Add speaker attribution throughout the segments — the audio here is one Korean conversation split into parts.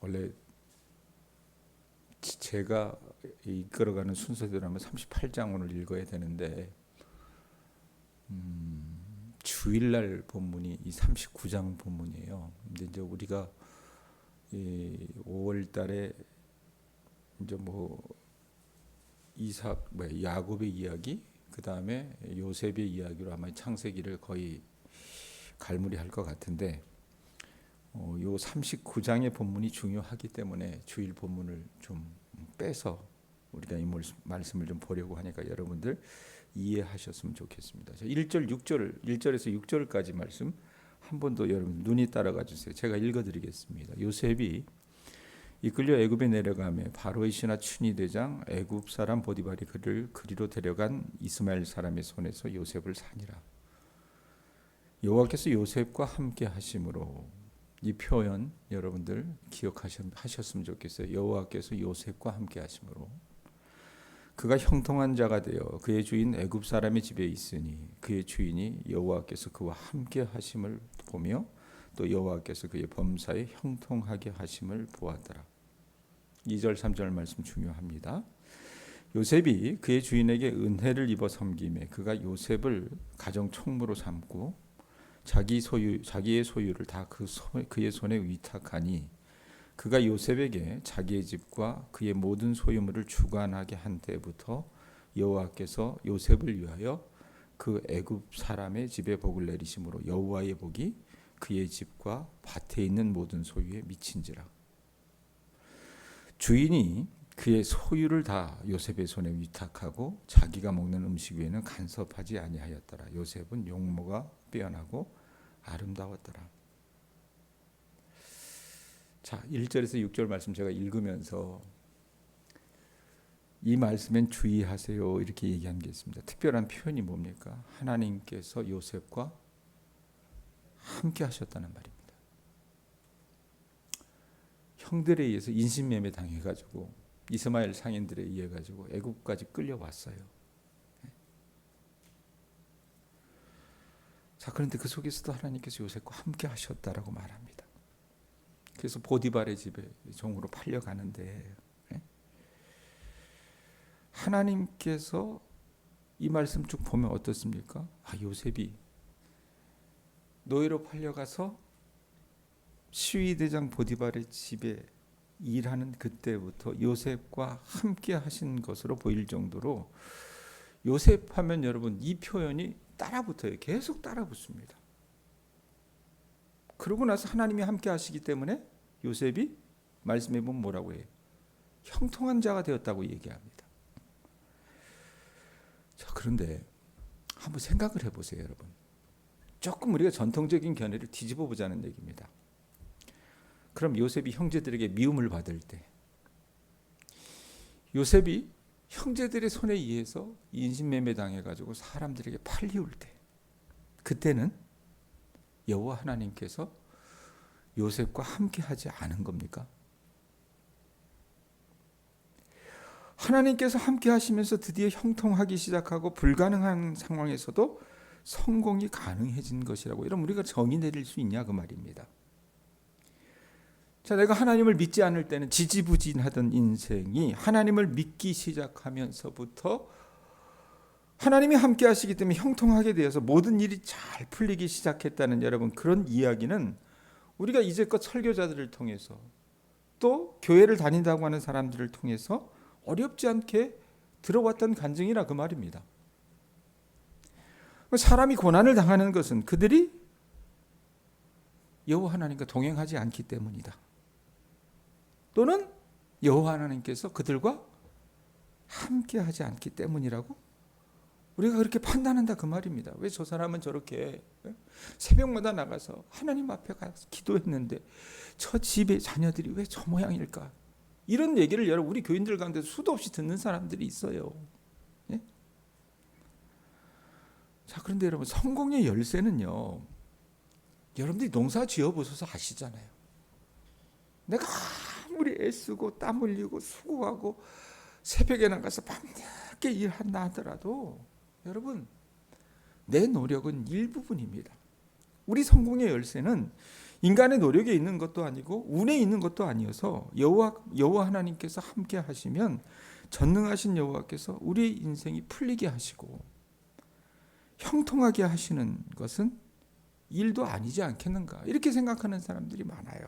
Speaker 1: 원래 제가 이끌어가는 순서대로 하면 38장 오늘 읽어야 되는데 주일날 본문이 이 39장 본문이에요. 근데 이제 우리가 이 5월달에 이제 뭐 이삭, 야곱의 이야기, 그 다음에 요셉의 이야기로 아마 창세기를 거의 갈무리할 것 같은데, 요 39장의 본문이 중요하기 때문에 주일 본문을 좀 빼서 우리가 이 말씀을 좀 보려고 하니까 여러분들 이해하셨으면 좋겠습니다. 1절, 6절, 1절에서 6절까지 말씀 한 번 더 여러분 눈이 따라가 주세요. 제가 읽어드리겠습니다. 요셉이 이끌려 애굽에 내려가며 바로의 신하 춘이 대장 애굽 사람 보디발이 그를 그리로 데려간 이스마엘 사람의 손에서 요셉을 사니라. 여호와께서 요셉과 함께 하심으로, 이 표현 여러분들 기억하셨으면 좋겠어요. 여호와께서 요셉과 함께 하심으로 그가 형통한 자가 되어 그의 주인 애굽 사람의 집에 있으니 그의 주인이 여호와께서 그와 함께 하심을 보며 또 여호와께서 그의 범사에 형통하게 하심을 보았더라. 2절 3절 말씀 중요합니다. 요셉이 그의 주인에게 은혜를 입어 섬김에 그가 요셉을 가정 총무로 삼고 자기의 소유를 다 그의 손에 위탁하니 그가 요셉에게 자기의 집과 그의 모든 소유물을 주관하게 한 때부터 여호와께서 요셉을 위하여 그 애굽 사람의 집에 복을 내리심으로 여호와의 복이 그의 집과 밭에 있는 모든 소유에 미친지라. 주인이 그의 소유를 다 요셉의 손에 위탁하고 자기가 먹는 음식 외에는 간섭하지 아니하였더라. 요셉은 용모가 빼어나고 아름다웠더라. 자, 1절에서 6절 말씀 제가 읽으면서 이 말씀엔 주의하세요 이렇게 얘기한 게 있습니다. 특별한 표현이 뭡니까? 하나님께서 요셉과 함께 하셨다는 말입니다. 형들에 의해서 인신매매 당해가지고 이스마엘 상인들에 의해 가지고 애굽까지 끌려왔어요. 자, 그런데 그 속에서도 하나님께서 요셉과 함께 하셨다라고 말합니다. 그래서 보디발의 집에 종으로 팔려가는데, 하나님께서 이 말씀 쭉 보면 어떻습니까? 요셉이 노예로 팔려가서 시위대장 보디발의 집에 일하는 그때부터 요셉과 함께 하신 것으로 보일 정도로, 요셉 하면 여러분 이 표현이 따라붙어요. 계속 따라붙습니다. 그러고 나서 하나님이 함께 하시기 때문에 요셉이 말씀해 보면 뭐라고 해요? 형통한 자가 되었다고 얘기합니다. 자, 그런데 한번 생각을 해보세요, 여러분. 조금 우리가 전통적인 견해를 뒤집어 보자는 얘기입니다. 그럼 요셉이 형제들에게 미움을 받을 때, 요셉이 형제들의 손에 의해서 인신매매 당해가지고 사람들에게 팔리울 때, 그때는 여호와 하나님께서 요셉과 함께 하지 않은 겁니까? 하나님께서 함께 하시면서 드디어 형통하기 시작하고 불가능한 상황에서도 성공이 가능해진 것이라고, 이러면 우리가 정의 내릴 수 있냐 그 말입니다. 자, 내가 하나님을 믿지 않을 때는 지지부진하던 인생이 하나님을 믿기 시작하면서부터 하나님이 함께 하시기 때문에 형통하게 되어서 모든 일이 잘 풀리기 시작했다는, 여러분, 그런 이야기는 우리가 이제껏 설교자들을 통해서 또 교회를 다닌다고 하는 사람들을 통해서 어렵지 않게 들어왔던 간증이라 그 말입니다. 사람이 고난을 당하는 것은 그들이 여호와 하나님과 동행하지 않기 때문이다. 또는 여호와 하나님께서 그들과 함께하지 않기 때문이라고 우리가 그렇게 판단한다 그 말입니다. 왜 저 사람은 저렇게 새벽마다 나가서 하나님 앞에 가서 기도했는데 저 집의 자녀들이 왜 저 모양일까? 이런 얘기를 여러분 우리 교인들 가운데 수도 없이 듣는 사람들이 있어요. 예? 자, 그런데 여러분, 성공의 열쇠는요, 여러분들이 농사 지어보셔서 아시잖아요. 내가 아무리 애쓰고 땀 흘리고 수고하고 새벽에 나가서 밤늦게 일한다 하더라도 여러분, 내 노력은 일부분입니다. 우리 성공의 열쇠는 인간의 노력에 있는 것도 아니고 운에 있는 것도 아니어서 여호와 하나님께서 함께 하시면 전능하신 여호와께서 우리의 인생이 풀리게 하시고 형통하게 하시는 것은 일도 아니지 않겠는가, 이렇게 생각하는 사람들이 많아요.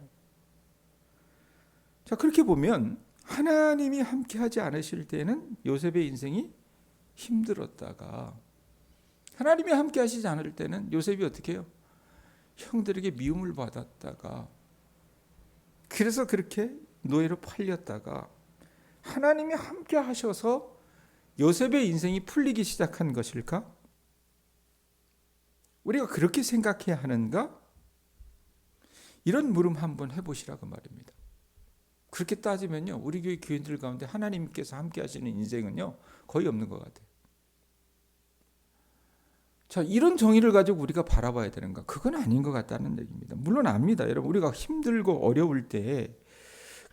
Speaker 1: 자, 그렇게 보면 하나님이 함께 하지 않으실 때는 요셉의 인생이 힘들었다가, 하나님이 함께 하시지 않을 때는 요셉이 어떻게 해요? 형들에게 미움을 받았다가, 그래서 그렇게 노예로 팔렸다가 하나님이 함께 하셔서 요셉의 인생이 풀리기 시작한 것일까? 우리가 그렇게 생각해야 하는가? 이런 물음 한번 해보시라고 말입니다. 그렇게 따지면요, 우리 교회 교인들 가운데 하나님께서 함께 하시는 인생은요 거의 없는 것 같아요. 자, 이런 정의를 가지고 우리가 바라봐야 되는가? 그건 아닌 것 같다는 얘기입니다. 물론 압니다. 여러분, 우리가 힘들고 어려울 때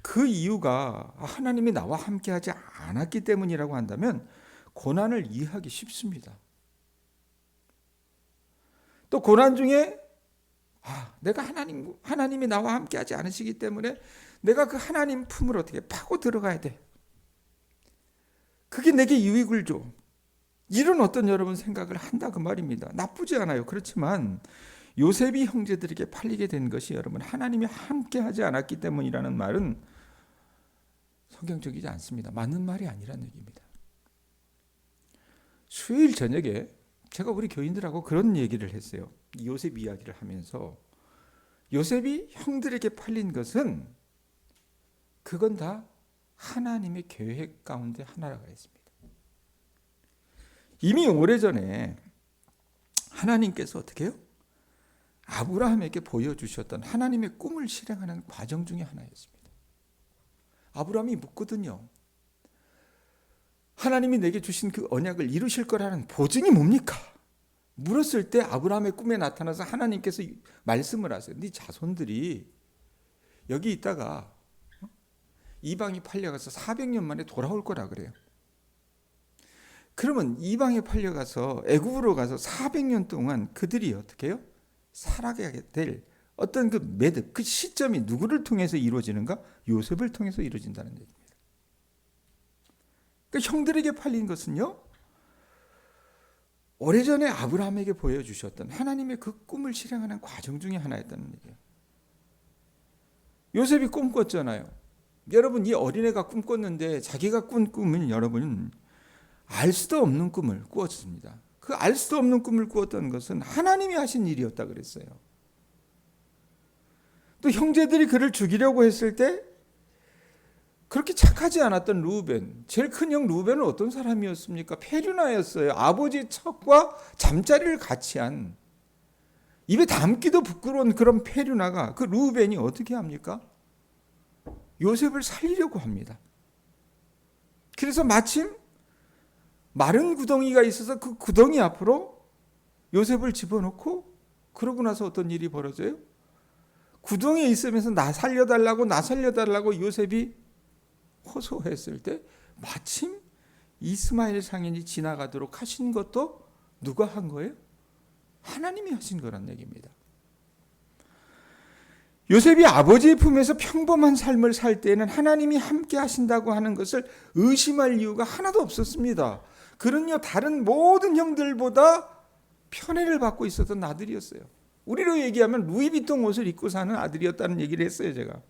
Speaker 1: 그 이유가 하나님이 나와 함께 하지 않았기 때문이라고 한다면 고난을 이해하기 쉽습니다. 또 고난 중에 내가 하나님이 나와 함께 하지 않으시기 때문에 내가 그 하나님 품을 어떻게 파고 들어가야 돼. 그게 내게 유익을 줘. 이런 어떤 여러분 생각을 한다 그 말입니다. 나쁘지 않아요. 그렇지만 요셉이 형제들에게 팔리게 된 것이 여러분 하나님이 함께 하지 않았기 때문이라는 말은 성경적이지 않습니다. 맞는 말이 아니라는 얘기입니다. 수요일 저녁에 제가 우리 교인들하고 그런 얘기를 했어요. 요셉 이야기를 하면서 요셉이 형들에게 팔린 것은 그건 다 하나님의 계획 가운데 하나라고 했습니다. 이미 오래전에 하나님께서 어떻게 해요? 아브라함에게 보여주셨던 하나님의 꿈을 실행하는 과정 중에 하나였습니다. 아브라함이 묻거든요. 하나님이 내게 주신 그 언약을 이루실 거라는 보증이 뭡니까? 물었을 때 아브라함의 꿈에 나타나서 하나님께서 말씀을 하세요. 네 자손들이 여기 있다가 이방이 팔려가서 400년 만에 돌아올 거라 그래요. 그러면 이방에 팔려가서 애굽으로 가서 400년 동안 그들이 어떻게 해요? 살아가게 될 어떤 그 매듭, 그 시점이 누구를 통해서 이루어지는가? 요셉을 통해서 이루어진다는 얘기입니다. 그러니까 형들에게 팔린 것은요, 오래전에 아브라함에게 보여주셨던 하나님의 그 꿈을 실행하는 과정 중에 하나였다는 얘기예요. 요셉이 꿈꿨잖아요. 여러분, 이 어린애가 꿈꿨는데 자기가 꾼 꿈은 여러분 알 수도 없는 꿈을 꾸었습니다. 그 알 수도 없는 꿈을 꾸었던 것은 하나님이 하신 일이었다 그랬어요. 또 형제들이 그를 죽이려고 했을 때 그렇게 착하지 않았던 루벤, 제일 큰 형 루벤은 어떤 사람이었습니까? 페류나였어요. 아버지 척과 잠자리를 같이 한, 입에 담기도 부끄러운 그런 페류나가, 그 루벤이 어떻게 합니까? 요셉을 살리려고 합니다. 그래서 마침 마른 구덩이가 있어서 그 구덩이 앞으로 요셉을 집어넣고, 그러고 나서 어떤 일이 벌어져요? 구덩이에 있으면서 나 살려달라고 요셉이 호소했을 때 마침 이스마엘 상인이 지나가도록 하신 것도 누가 한 거예요? 하나님이 하신 거란 얘기입니다. 요셉이 아버지의 품에서 평범한 삶을 살 때에는 하나님이 함께 하신다고 하는 것을 의심할 이유가 하나도 없었습니다. 그는요, 다른 모든 형들보다 편애를 받고 있었던 아들이었어요. 우리로 얘기하면 루이비통 옷을 입고 사는 아들이었다는 얘기를 했어요, 제가.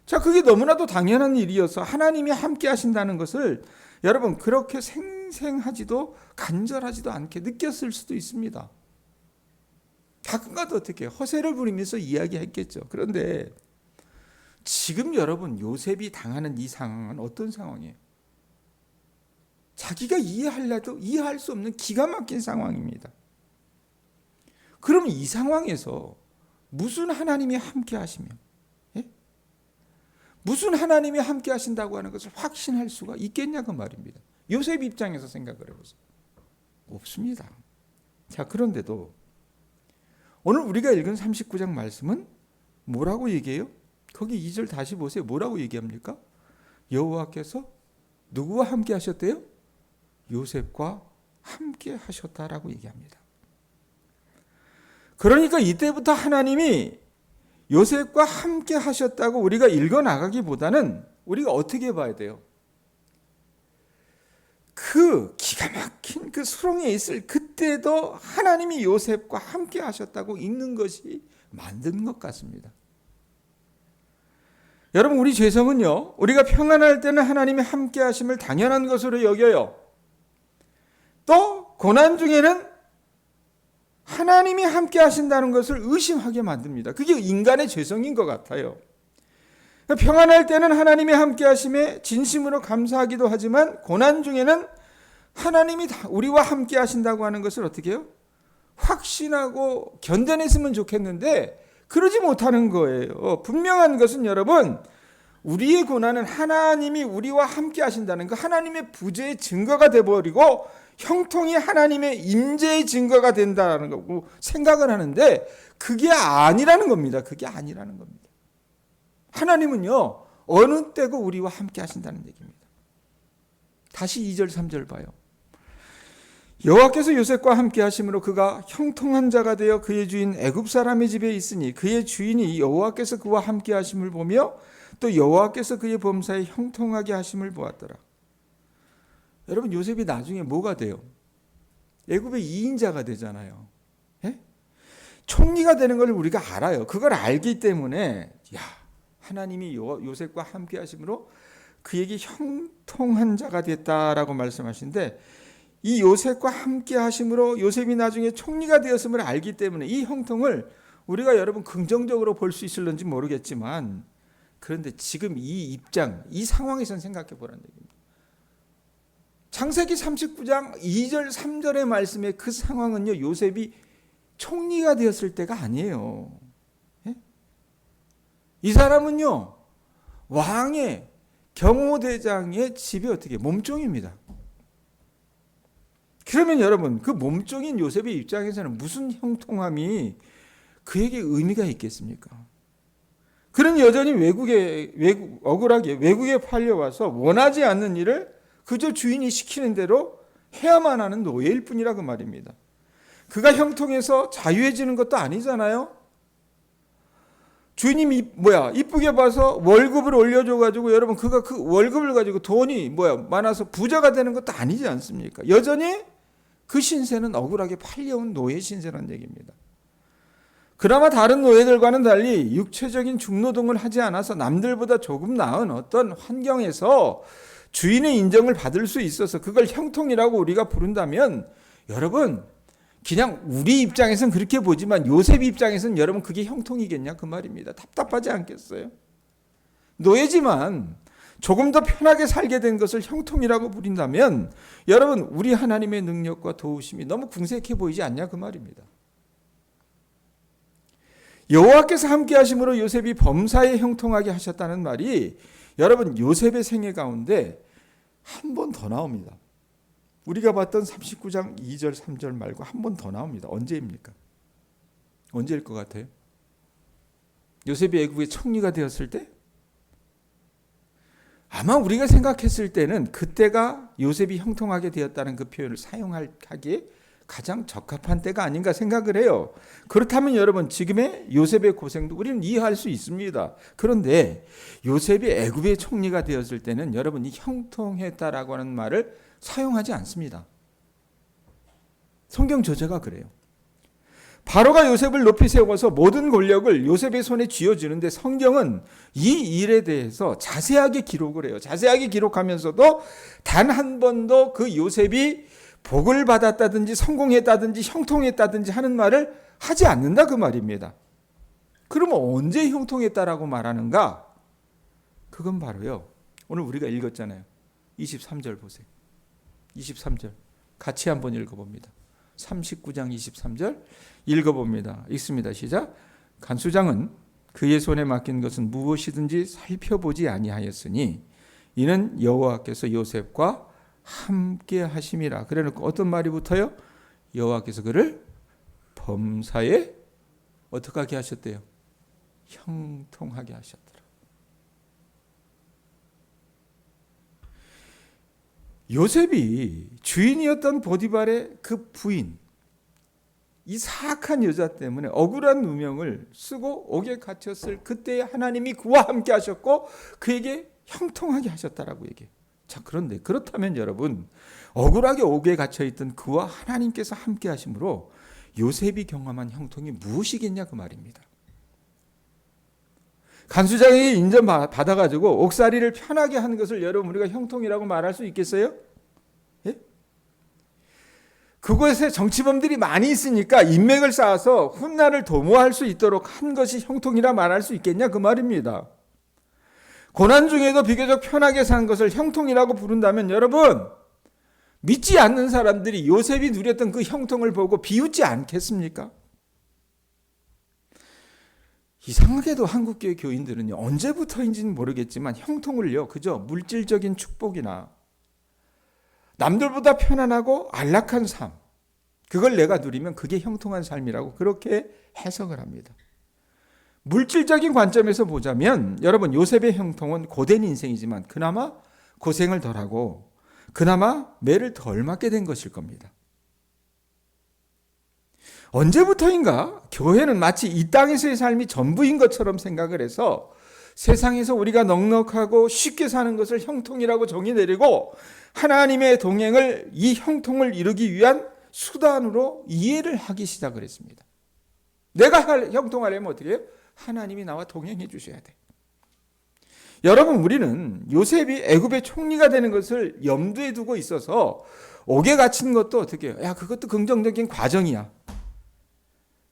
Speaker 1: 자, 그게 너무나도 당연한 일이어서 하나님이 함께 하신다는 것을 여러분 그렇게 생생하지도 간절하지도 않게 느꼈을 수도 있습니다. 가끔가다 어떻게 허세를 부리면서 이야기했겠죠. 그런데 지금 여러분 요셉이 당하는 이 상황은 어떤 상황이에요? 자기가 이해하려도 이해할 수 없는 기가 막힌 상황입니다. 그럼 이 상황에서 무슨 하나님이 함께 하시면, 무슨 하나님이 함께 하신다고 하는 것을 확신할 수가 있겠냐고 말입니다. 요셉 입장에서 생각을 해보세요. 없습니다. 자, 그런데도 오늘 우리가 읽은 39장 말씀은 뭐라고 얘기해요? 거기 2절 다시 보세요. 뭐라고 얘기합니까? 여호와께서 누구와 함께 하셨대요? 요셉과 함께 하셨다라고 얘기합니다. 그러니까 이때부터 하나님이 요셉과 함께 하셨다고 우리가 읽어 나가기보다는 우리가 어떻게 봐야 돼요? 그 기가 막힌 그 수렁에 있을 그때도 하나님이 요셉과 함께 하셨다고 읽는 것이 맞는 것 같습니다. 여러분, 우리 죄성은요, 우리가 평안할 때는 하나님이 함께 하심을 당연한 것으로 여겨요. 또 고난 중에는 하나님이 함께 하신다는 것을 의심하게 만듭니다. 그게 인간의 죄성인 것 같아요. 평안할 때는 하나님이 함께 하심에 진심으로 감사하기도 하지만 고난 중에는 하나님이 우리와 함께 하신다고 하는 것을 어떻게 해요? 확신하고 견뎌냈으면 좋겠는데 그러지 못하는 거예요. 분명한 것은 여러분, 우리의 고난은 하나님이 우리와 함께 하신다는 거, 하나님의 부재의 증거가 되어버리고 형통이 하나님의 임재의 증거가 된다는 거고 생각을 하는데 그게 아니라는 겁니다. 그게 아니라는 겁니다. 하나님은요, 어느 때고 우리와 함께 하신다는 얘기입니다. 다시 2절 3절 봐요. 여호와께서 요셉과 함께 하심으로 그가 형통한 자가 되어 그의 주인 애굽 사람의 집에 있으니 그의 주인이 여호와께서 그와 함께 하심을 보며 또 여호와께서 그의 범사에 형통하게 하심을 보았더라. 여러분, 요셉이 나중에 뭐가 돼요? 애굽의 2인자가 되잖아요. 예? 총리가 되는 걸 우리가 알아요. 그걸 알기 때문에 하나님이 요셉과 함께 하심으로 그에게 형통한 자가 됐다라고 말씀하시는데, 이 요셉과 함께 하심으로 요셉이 나중에 총리가 되었음을 알기 때문에 이 형통을 우리가 여러분 긍정적으로 볼 수 있을런지 모르겠지만, 그런데 지금 이 입장, 이 상황에선 생각해 보라는 얘기입니다. 창세기 39장 2절 3절의 말씀의 그 상황은요, 요셉이 총리가 되었을 때가 아니에요. 예? 이 사람은요, 왕의 경호대장의 집에 어떻게 몸종입니다. 그러면 여러분, 그 몸종인 요셉의 입장에서는 무슨 형통함이 그에게 의미가 있겠습니까? 그는 여전히 억울하게 외국에 팔려와서 원하지 않는 일을 그저 주인이 시키는 대로 해야만 하는 노예일 뿐이라 그 말입니다. 그가 형통해서 자유해지는 것도 아니잖아요. 주인이 이쁘게 봐서 월급을 올려줘가지고 여러분, 그가 그 월급을 가지고 돈이 많아서 부자가 되는 것도 아니지 않습니까? 여전히 그 신세는 억울하게 팔려온 노예 신세라는 얘기입니다. 그나마 다른 노예들과는 달리 육체적인 중노동을 하지 않아서 남들보다 조금 나은 어떤 환경에서 주인의 인정을 받을 수 있어서 그걸 형통이라고 우리가 부른다면, 여러분, 그냥 우리 입장에서는 그렇게 보지만 요셉 입장에서는 여러분 그게 형통이겠냐 그 말입니다. 답답하지 않겠어요? 노예지만 조금 더 편하게 살게 된 것을 형통이라고 부린다면 여러분, 우리 하나님의 능력과 도우심이 너무 궁색해 보이지 않냐 그 말입니다. 여호와께서 함께 하심으로 요셉이 범사에 형통하게 하셨다는 말이 여러분, 요셉의 생애 가운데 한 번 더 나옵니다. 우리가 봤던 39장 2절 3절 말고 한 번 더 나옵니다. 언제입니까? 언제일 것 같아요? 요셉이 애굽의 총리가 되었을 때? 아마 우리가 생각했을 때는 그때가 요셉이 형통하게 되었다는 그 표현을 사용하기에 가장 적합한 때가 아닌가 생각을 해요. 그렇다면 여러분, 지금의 요셉의 고생도 우리는 이해할 수 있습니다. 그런데 요셉이 애굽의 총리가 되었을 때는 여러분, 이 형통했다라고 하는 말을 사용하지 않습니다. 성경 저자가 그래요. 바로가 요셉을 높이 세워서 모든 권력을 요셉의 손에 쥐어주는데 성경은 이 일에 대해서 자세하게 기록을 해요. 자세하게 기록하면서도 단 한 번도 그 요셉이 복을 받았다든지 성공했다든지 형통했다든지 하는 말을 하지 않는다 그 말입니다. 그러면 언제 형통했다라고 말하는가? 그건 바로요, 오늘 우리가 읽었잖아요. 23절 보세요. 23절 같이 한번 읽어봅니다. 39장 23절 읽어봅니다. 읽습니다. 시작. 간수장은 그의 손에 맡긴 것은 무엇이든지 살펴보지 아니하였으니 이는 여호와께서 요셉과 함께 하심이라. 그래놓고 어떤 말이 붙어요? 여호와께서 그를 범사에 어떻게 하게 하셨대요? 형통하게 하셨더라. 요셉이 주인이었던 보디발의 그 부인, 이 사악한 여자 때문에 억울한 누명을 쓰고 옥에 갇혔을 그때 하나님이 그와 함께 하셨고 그에게 형통하게 하셨다라고 얘기해요. 자, 그런데 그렇다면 여러분, 억울하게 옥에 갇혀있던 그와 하나님께서 함께 하심으로 요셉이 경험한 형통이 무엇이겠냐 그 말입니다. 간수장에게 인정받아가지고 옥살이를 편하게 한 것을 여러분 우리가 형통이라고 말할 수 있겠어요? 예? 그곳에 정치범들이 많이 있으니까 인맥을 쌓아서 훗날을 도모할 수 있도록 한 것이 형통이라 말할 수 있겠냐 그 말입니다. 고난 중에도 비교적 편하게 산 것을 형통이라고 부른다면 여러분, 믿지 않는 사람들이 요셉이 누렸던 그 형통을 보고 비웃지 않겠습니까? 이상하게도 한국교회 교인들은요, 언제부터인지는 모르겠지만 형통을요, 그저 물질적인 축복이나 남들보다 편안하고 안락한 삶, 그걸 내가 누리면 그게 형통한 삶이라고 그렇게 해석을 합니다. 물질적인 관점에서 보자면 여러분, 요셉의 형통은 고된 인생이지만 그나마 고생을 덜하고 그나마 매를 덜 맞게 된 것일 겁니다. 언제부터인가 교회는 마치 이 땅에서의 삶이 전부인 것처럼 생각을 해서 세상에서 우리가 넉넉하고 쉽게 사는 것을 형통이라고 정의 내리고 하나님의 동행을, 이 형통을 이루기 위한 수단으로 이해를 하기 시작을 했습니다. 내가 형통하려면 어떻게 해요? 하나님이 나와 동행해 주셔야 돼. 여러분, 우리는 요셉이 애굽의 총리가 되는 것을 염두에 두고 있어서 옥에 갇힌 것도 어떻게 해요? 야, 그것도 긍정적인 과정이야,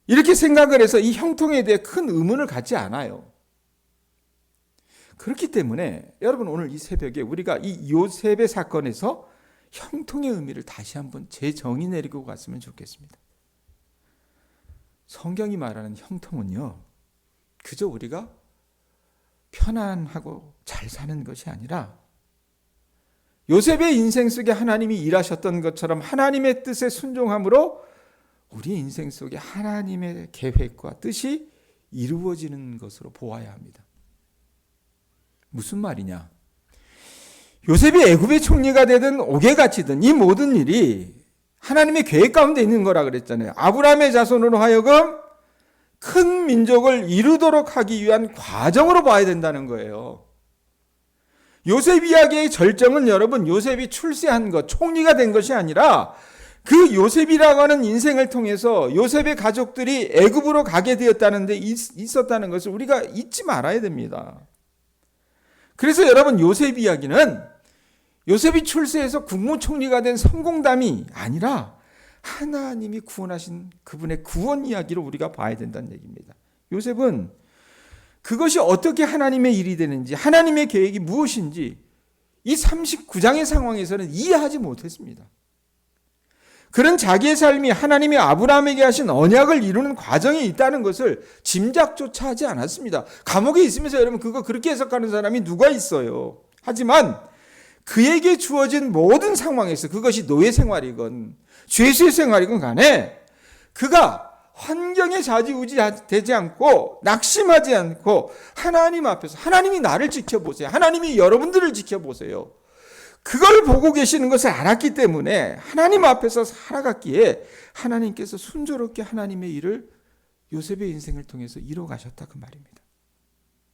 Speaker 1: 이렇게 생각을 해서 이 형통에 대해 큰 의문을 갖지 않아요. 그렇기 때문에 여러분, 오늘 이 새벽에 우리가 이 요셉의 사건에서 형통의 의미를 다시 한번 재정의 내리고 갔으면 좋겠습니다. 성경이 말하는 형통은요, 그저 우리가 편안하고 잘 사는 것이 아니라 요셉의 인생 속에 하나님이 일하셨던 것처럼 하나님의 뜻에 순종함으로 우리 인생 속에 하나님의 계획과 뜻이 이루어지는 것으로 보아야 합니다. 무슨 말이냐? 요셉이 애굽의 총리가 되든 옥에 갇히든 이 모든 일이 하나님의 계획 가운데 있는 거라 그랬잖아요. 아브라함의 자손으로 하여금 큰 민족을 이루도록 하기 위한 과정으로 봐야 된다는 거예요. 요셉 이야기의 절정은 여러분, 요셉이 출세한 것, 총리가 된 것이 아니라 그 요셉이라고 하는 인생을 통해서 요셉의 가족들이 애굽으로 가게 되었다는 데 있었다는 것을 우리가 잊지 말아야 됩니다. 그래서 여러분, 요셉 이야기는 요셉이 출세해서 국무총리가 된 성공담이 아니라 하나님이 구원하신 그분의 구원 이야기로 우리가 봐야 된다는 얘기입니다. 요셉은 그것이 어떻게 하나님의 일이 되는지, 하나님의 계획이 무엇인지 이 39장의 상황에서는 이해하지 못했습니다. 그런 자기의 삶이 하나님이 아브라함에게 하신 언약을 이루는 과정에 있다는 것을 짐작조차 하지 않았습니다. 감옥에 있으면서 여러분, 그거 그렇게 해석하는 사람이 누가 있어요? 하지만 그에게 주어진 모든 상황에서, 그것이 노예 생활이건 죄수의 생활이건 간에 그가 환경에 좌지우지되지 않고 낙심하지 않고 하나님 앞에서, 하나님이 나를 지켜보세요, 하나님이 여러분들을 지켜보세요, 그걸 보고 계시는 것을 알았기 때문에 하나님 앞에서 살아갔기에 하나님께서 순조롭게 하나님의 일을 요셉의 인생을 통해서 이뤄가셨다 그 말입니다.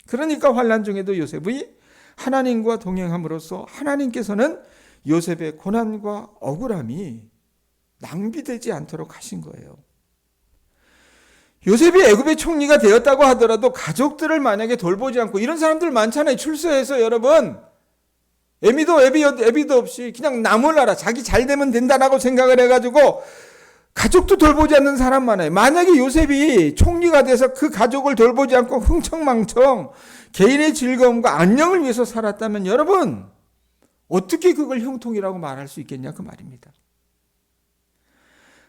Speaker 1: 그러니까 환난 중에도 요셉이 하나님과 동행함으로써 하나님께서는 요셉의 고난과 억울함이 낭비되지 않도록 하신 거예요. 요셉이 애굽의 총리가 되었다고 하더라도 가족들을 만약에 돌보지 않고, 이런 사람들 많잖아요. 출세해서 여러분 애비도 없이 그냥 나몰라라, 자기 잘 되면 된다라고 생각을 해가지고 가족도 돌보지 않는 사람 많아요. 만약에 요셉이 총리가 돼서 그 가족을 돌보지 않고 흥청망청 개인의 즐거움과 안녕을 위해서 살았다면 여러분, 어떻게 그걸 형통이라고 말할 수 있겠냐 그 말입니다.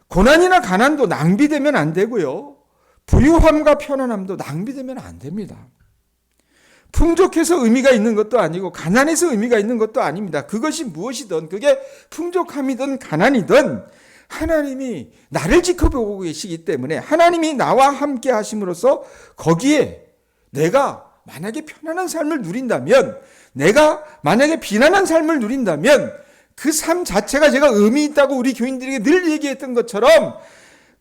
Speaker 1: 고난이나 가난도 낭비되면 안 되고요, 부유함과 편안함도 낭비되면 안 됩니다. 풍족해서 의미가 있는 것도 아니고 가난해서 의미가 있는 것도 아닙니다. 그것이 무엇이든, 그게 풍족함이든 가난이든 하나님이 나를 지켜보고 계시기 때문에 하나님이 나와 함께 하심으로써 거기에 내가 만약에 편안한 삶을 누린다면, 내가 만약에 비난한 삶을 누린다면 그 삶 자체가 제가 의미 있다고 우리 교인들에게 늘 얘기했던 것처럼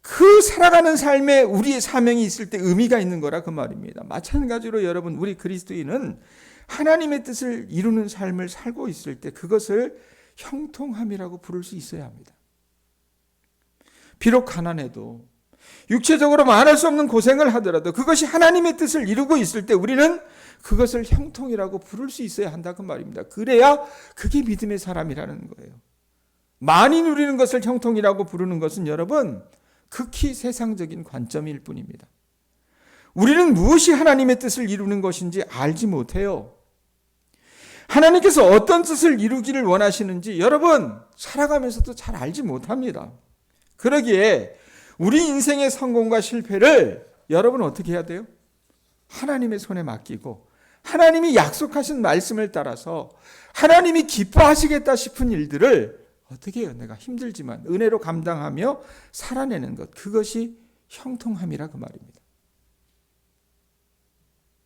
Speaker 1: 그 살아가는 삶에 우리의 사명이 있을 때 의미가 있는 거라 그 말입니다. 마찬가지로 여러분, 우리 그리스도인은 하나님의 뜻을 이루는 삶을 살고 있을 때 그것을 형통함이라고 부를 수 있어야 합니다. 비록 가난해도, 육체적으로 말할 수 없는 고생을 하더라도 그것이 하나님의 뜻을 이루고 있을 때 우리는 그것을 형통이라고 부를 수 있어야 한다 그 말입니다. 그래야 그게 믿음의 사람이라는 거예요. 많이 누리는 것을 형통이라고 부르는 것은 여러분 극히 세상적인 관점일 뿐입니다. 우리는 무엇이 하나님의 뜻을 이루는 것인지 알지 못해요. 하나님께서 어떤 뜻을 이루기를 원하시는지 여러분 살아가면서도 잘 알지 못합니다. 그러기에 우리 인생의 성공과 실패를 여러분 어떻게 해야 돼요? 하나님의 손에 맡기고 하나님이 약속하신 말씀을 따라서 하나님이 기뻐하시겠다 싶은 일들을 어떻게 해요? 내가 힘들지만 은혜로 감당하며 살아내는 것, 그것이 형통함이라 그 말입니다.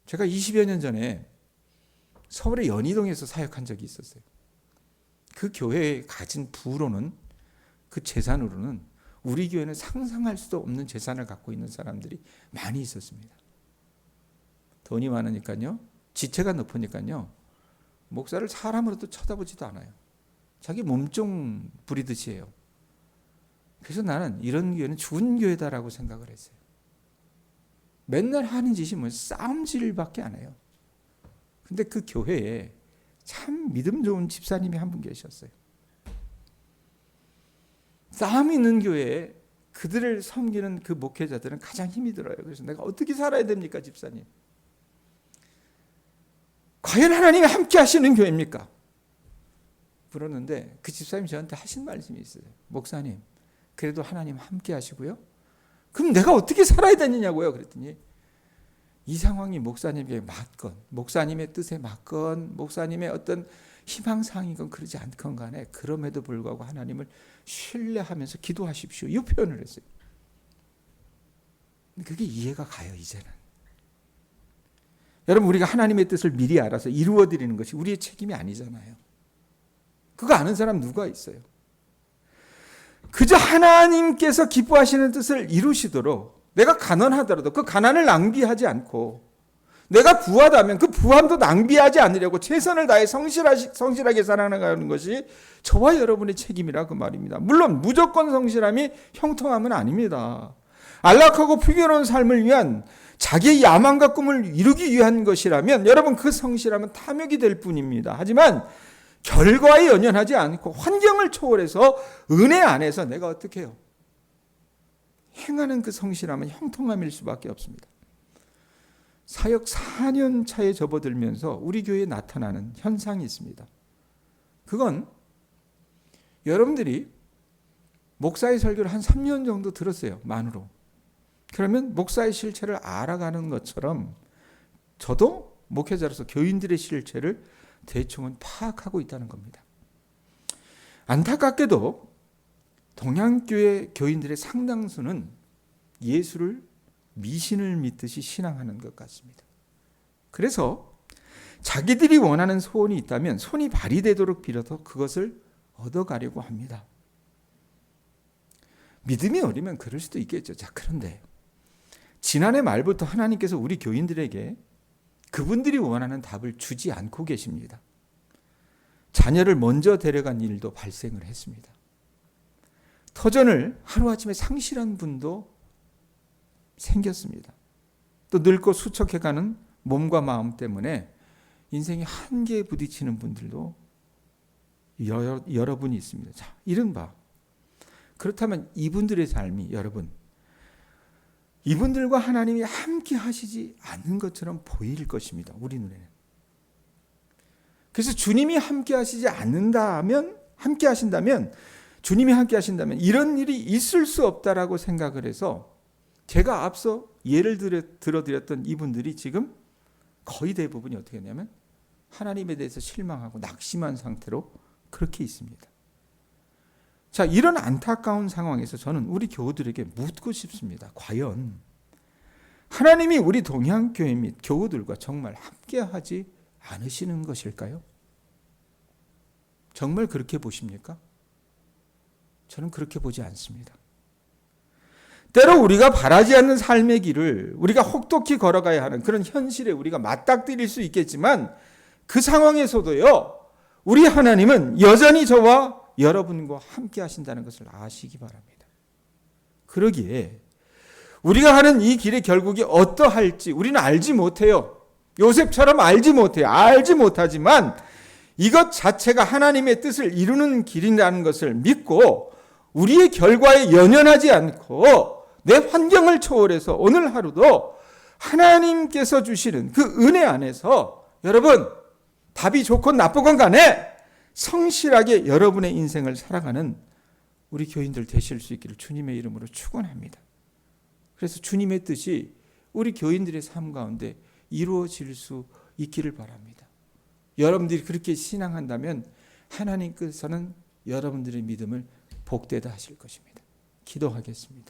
Speaker 1: 제가 20여 년 전에 서울의 연희동에서 사역한 적이 있었어요. 그 교회에 가진 부로는, 그 재산으로는 우리 교회는 상상할 수도 없는 재산을 갖고 있는 사람들이 많이 있었습니다. 돈이 많으니까요, 지체가 높으니까요, 목사를 사람으로도 쳐다보지도 않아요. 자기 몸종 부리듯이 해요. 그래서 나는 이런 교회는 죽은 교회다라고 생각을 했어요. 맨날 하는 짓이 뭐 싸움질밖에 안 해요. 근데 그 교회에 참 믿음 좋은 집사님이 한 분 계셨어요. 싸움 있는 교회에 그들을 섬기는 그 목회자들은 가장 힘이 들어요. 그래서 내가 어떻게 살아야 됩니까, 집사님? 과연 하나님이 함께 하시는 교회입니까? 물었는데 그 집사님이 저한테 하신 말씀이 있어요. 목사님, 그래도 하나님 함께 하시고요. 그럼 내가 어떻게 살아야 되느냐고요? 그랬더니 이 상황이 목사님에게 맞건, 목사님의 뜻에 맞건, 목사님의 어떤 희망사항이건 그러지 않건 간에 그럼에도 불구하고 하나님을 신뢰하면서 기도하십시오. 이 표현을 했어요. 그게 이해가 가요, 이제는. 여러분, 우리가 하나님의 뜻을 미리 알아서 이루어드리는 것이 우리의 책임이 아니잖아요. 그거 아는 사람 누가 있어요? 그저 하나님께서 기뻐하시는 뜻을 이루시도록 내가 가난하더라도 그 가난을 낭비하지 않고, 내가 부하다면 그 부함도 낭비하지 않으려고 최선을 다해 성실하게 살아가는 것이 저와 여러분의 책임이라 그 말입니다. 물론 무조건 성실함이 형통함은 아닙니다. 안락하고 풍요로운 삶을 위한 자기의 야망과 꿈을 이루기 위한 것이라면 여러분 그 성실함은 탐욕이 될 뿐입니다. 하지만 결과에 연연하지 않고 환경을 초월해서 은혜 안에서 내가 어떻게 해요? 행하는 그 성실함은 형통함일 수밖에 없습니다. 사역 4년 차에 접어들면서 우리 교회에 나타나는 현상이 있습니다. 그건 여러분들이 목사의 설교를 한 3년 정도 들었어요. 만으로. 그러면 목사의 실체를 알아가는 것처럼 저도 목회자로서 교인들의 실체를 대충은 파악하고 있다는 겁니다. 안타깝게도 동양교회 교인들의 상당수는 예수를 미신을 믿듯이 신앙하는 것 같습니다. 그래서 자기들이 원하는 소원이 있다면 손이 발휘되도록 빌어서 그것을 얻어가려고 합니다. 믿음이 어리면 그럴 수도 있겠죠. 자, 그런데 지난해 말부터 하나님께서 우리 교인들에게 그분들이 원하는 답을 주지 않고 계십니다. 자녀를 먼저 데려간 일도 발생을 했습니다. 터전을 하루아침에 상실한 분도 생겼습니다. 또 늙고 수척해가는 몸과 마음 때문에 인생이 한계에 부딪히는 분들도 여러분이 있습니다. 자, 이른바 그렇다면 이분들의 삶이 여러분, 이분들과 하나님이 함께 하시지 않는 것처럼 보일 것입니다. 우리 눈에는. 그래서 주님이 함께 하시지 않는다면, 함께 하신다면, 주님이 함께 하신다면 이런 일이 있을 수 없다라고 생각을 해서 제가 앞서 예를 들어드렸던 이분들이 지금 거의 대부분이 어떻게 했냐면 하나님에 대해서 실망하고 낙심한 상태로 그렇게 있습니다. 자, 이런 안타까운 상황에서 저는 우리 교우들에게 묻고 싶습니다. 과연 하나님이 우리 동양교회 및 교우들과 정말 함께하지 않으시는 것일까요? 정말 그렇게 보십니까? 저는 그렇게 보지 않습니다. 때로 우리가 바라지 않는 삶의 길을 우리가 혹독히 걸어가야 하는 그런 현실에 우리가 맞닥뜨릴 수 있겠지만 그 상황에서도요, 우리 하나님은 여전히 저와 여러분과 함께 하신다는 것을 아시기 바랍니다. 그러기에 우리가 하는 이 길의 결국이 어떠할지 우리는 알지 못해요. 요셉처럼 알지 못해요. 알지 못하지만 이것 자체가 하나님의 뜻을 이루는 길이라는 것을 믿고 우리의 결과에 연연하지 않고 내 환경을 초월해서 오늘 하루도 하나님께서 주시는 그 은혜 안에서 여러분, 답이 좋건 나쁘건 간에 성실하게 여러분의 인생을 살아가는 우리 교인들 되실 수 있기를 주님의 이름으로 축원합니다. 그래서 주님의 뜻이 우리 교인들의 삶 가운데 이루어질 수 있기를 바랍니다. 여러분들이 그렇게 신앙한다면 하나님께서는 여러분들의 믿음을 복되다 하실 것입니다. 기도하겠습니다.